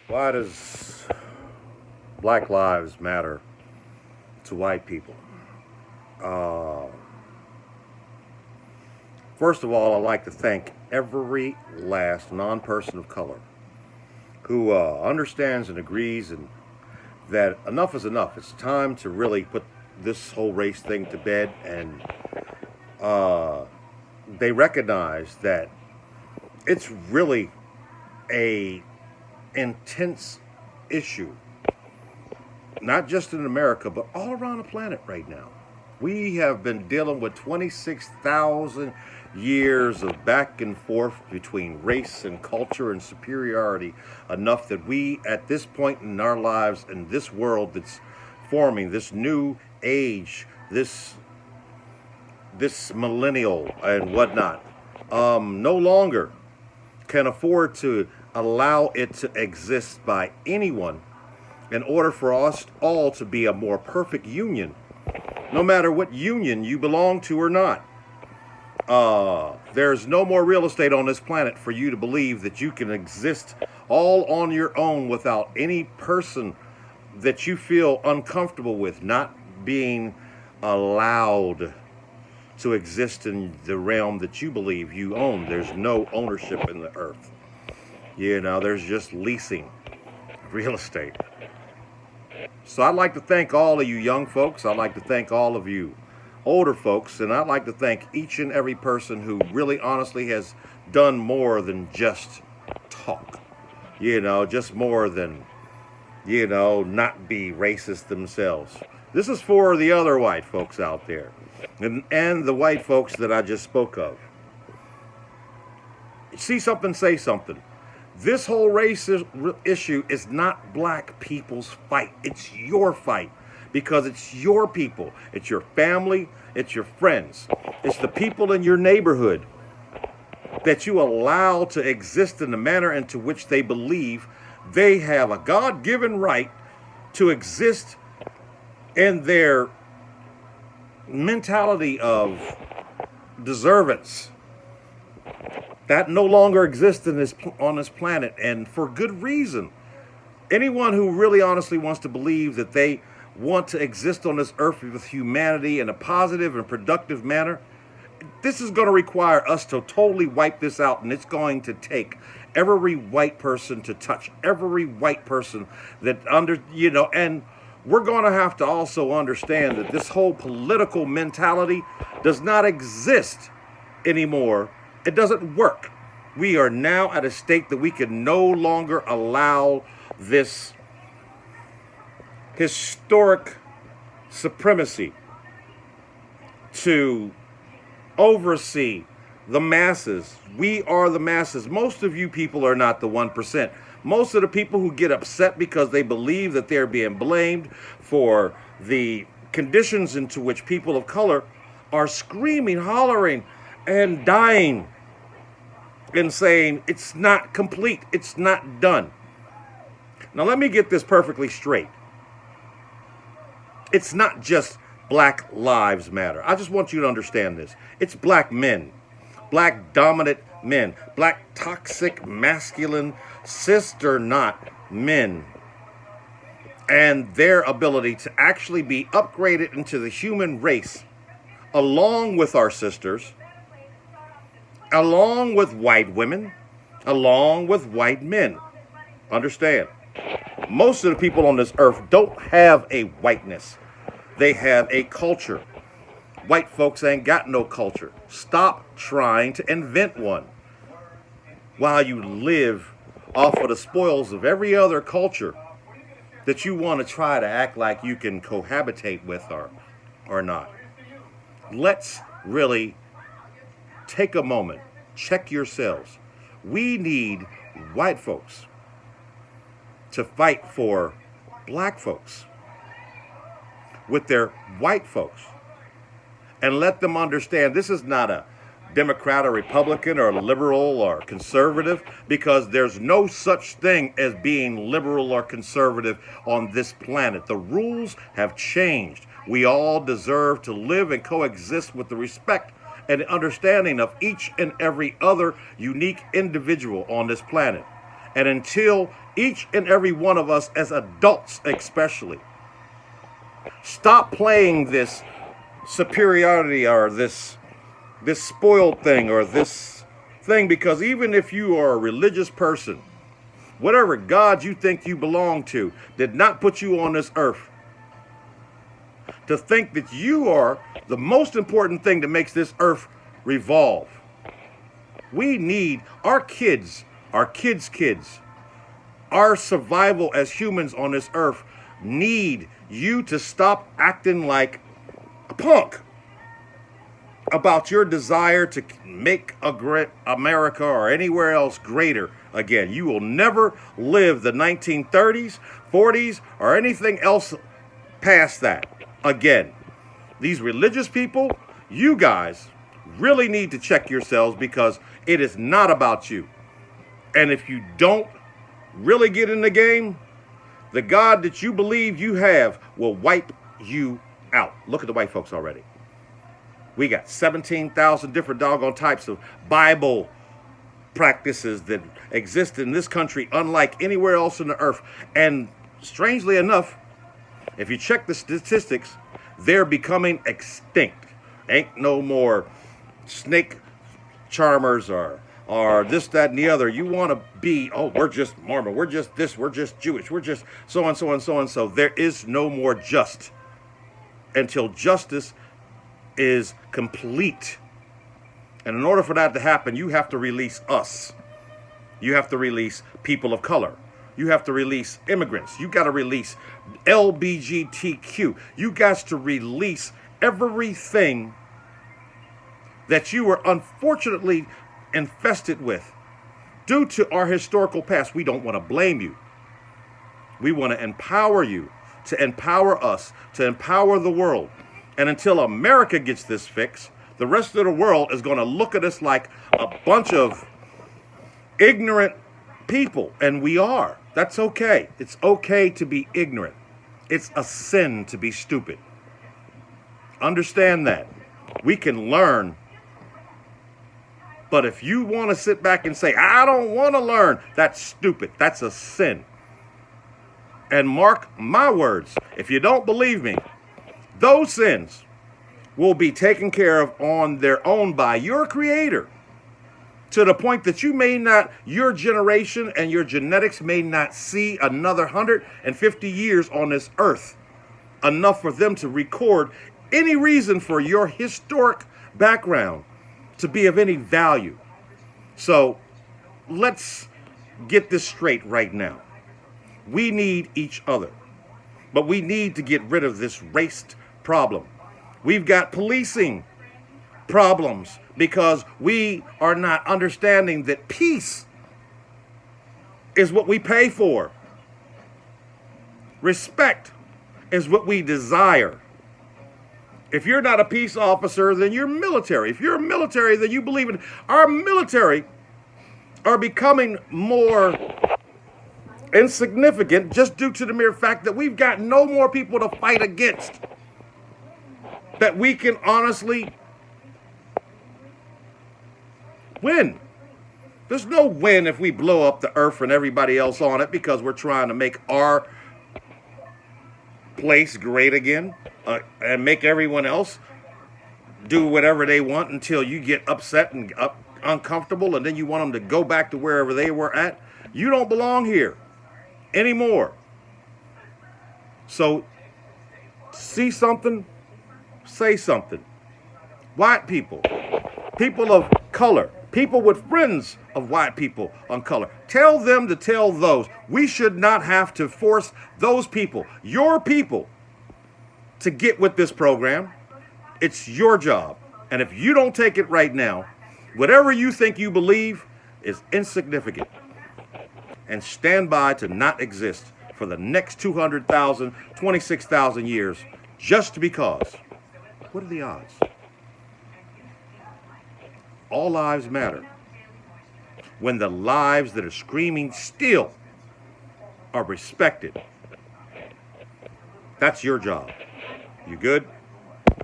Why does Black Lives Matter to white people? Uh, First of all, I'd like to thank every last non-person of color who understands and agrees and that enough is enough. It's time to really put this whole race thing to bed, and uh, they recognize that it's really a intense issue, not just in America, but all around the planet right now. We have been dealing with 26,000 years of back and forth between race and culture and superiority, enough that we, at this point in our lives, in this world that's forming, this new age, this millennial and whatnot, no longer can afford to allow it to exist by anyone in order for us all to be a more perfect union, no matter what union you belong to or not. There's no more real estate on this planet for you to believe that you can exist all on your own without any person that you feel uncomfortable with not being allowed to exist in the realm that you believe you own. There's no ownership in the earth. There's just leasing real estate. So I'd like to thank all of you young folks. I'd like to thank all of you older folks. And I'd like to thank each and every person who really honestly has done more than just talk. Just more than, not be racist themselves. This is for the other white folks out there and the white folks that I just spoke of. See something, say something. This whole race issue is not black people's fight. It's your fight because it's your people. It's your family. It's your friends. It's the people in your neighborhood that you allow to exist in the manner into which they believe they have a God-given right to exist in their mentality of deservance. That no longer exists on this planet, and for good reason. Anyone who really honestly wants to believe that they want to exist on this earth with humanity in a positive and productive manner, this is going to require us to totally wipe this out, and it's going to take every white person to touch every white person and we're going to have to also understand that this whole political mentality does not exist anymore. It doesn't work. We are now at a state that we can no longer allow this historic supremacy to oversee the masses. We are the masses. Most of you people are not the 1%. Most of the people who get upset because they believe that they're being blamed for the conditions into which people of color are screaming, hollering, and dying and saying it's not complete, it's not done. Now let me get this perfectly straight. It's not just Black Lives Matter. I just want you to understand this. It's black men, black dominant men, black toxic, masculine, cis or not men, and their ability to actually be upgraded into the human race along with our sisters, along with white women, along with white men. Understand, most of the people on this earth don't have a whiteness. They have a culture. White folks ain't got no culture. Stop trying to invent one while you live off of the spoils of every other culture that you want to try to act like you can cohabitate with or not. Let's really take a moment, check yourselves. We need white folks to fight for black folks with their white folks and let them understand this is not a Democrat or Republican or liberal or conservative, because there's no such thing as being liberal or conservative on this planet. The rules have changed. We all deserve to live and coexist with the respect and understanding of each and every other unique individual on this planet. And until each and every one of us, as adults especially, stop playing this superiority or this spoiled thing or this thing, because even if you are a religious person, whatever God you think you belong to did not put you on this earth to think that you are the most important thing that makes this earth revolve. We need our kids, kids, our survival as humans on this earth need you to stop acting like a punk about your desire to make a great America or anywhere else greater again. You will never live the 1930s, 40s, or anything else past that again. These religious people, you guys really need to check yourselves, because it is not about you. And if you don't really get in the game, the God that you believe you have will wipe you out. Look at the white folks already. We got 17,000 different doggone types of Bible practices that exist in this country, unlike anywhere else in the earth. And strangely enough, if you check the statistics, they're becoming extinct. Ain't no more snake charmers or this, that, and the other. You want to be, oh, we're just Mormon, we're just this, we're just Jewish, we're just so and so and so and so. There is no more just until justice is complete. And in order for that to happen, you have to release us. You have to release people of color. You have to release immigrants. You got to release LBGTQ. You got to release everything that you were unfortunately infested with due to our historical past. We don't want to blame you. We want to empower you, to empower us, to empower the world. And until America gets this fix, the rest of the world is going to look at us like a bunch of ignorant people. And we are. That's okay. It's okay to be ignorant. It's a sin to be stupid. Understand that. We can learn. But if you want to sit back and say, I don't want to learn, that's stupid. That's a sin. And mark my words, if you don't believe me, those sins will be taken care of on their own by your Creator, to the point that you may not, your generation and your genetics may not see another 150 years on this earth, enough for them to record any reason for your historic background to be of any value. So let's get this straight right now. We need each other, but we need to get rid of this race problem. We've got policing problems because we are not understanding that peace is what we pay for. Respect is what we desire. If you're not a peace officer, then you're military. If you're military, then you believe in our military are becoming more insignificant just due to the mere fact that we've got no more people to fight against that we can honestly win. There's no win if we blow up the earth and everybody else on it because we're trying to make our place great again and make everyone else do whatever they want until you get upset and uncomfortable, and then you want them to go back to wherever they were at. You don't belong here anymore. So see something, say something. White people, people of color, people with friends of white people on color, tell them to tell those. We should not have to force those people, your people, to get with this program. It's your job. And if you don't take it right now, whatever you think you believe is insignificant. And stand by to not exist for the next 200,000, 26,000 years, just because. What are the odds? All lives matter. When the lives that are screaming still are respected. That's your job. You good?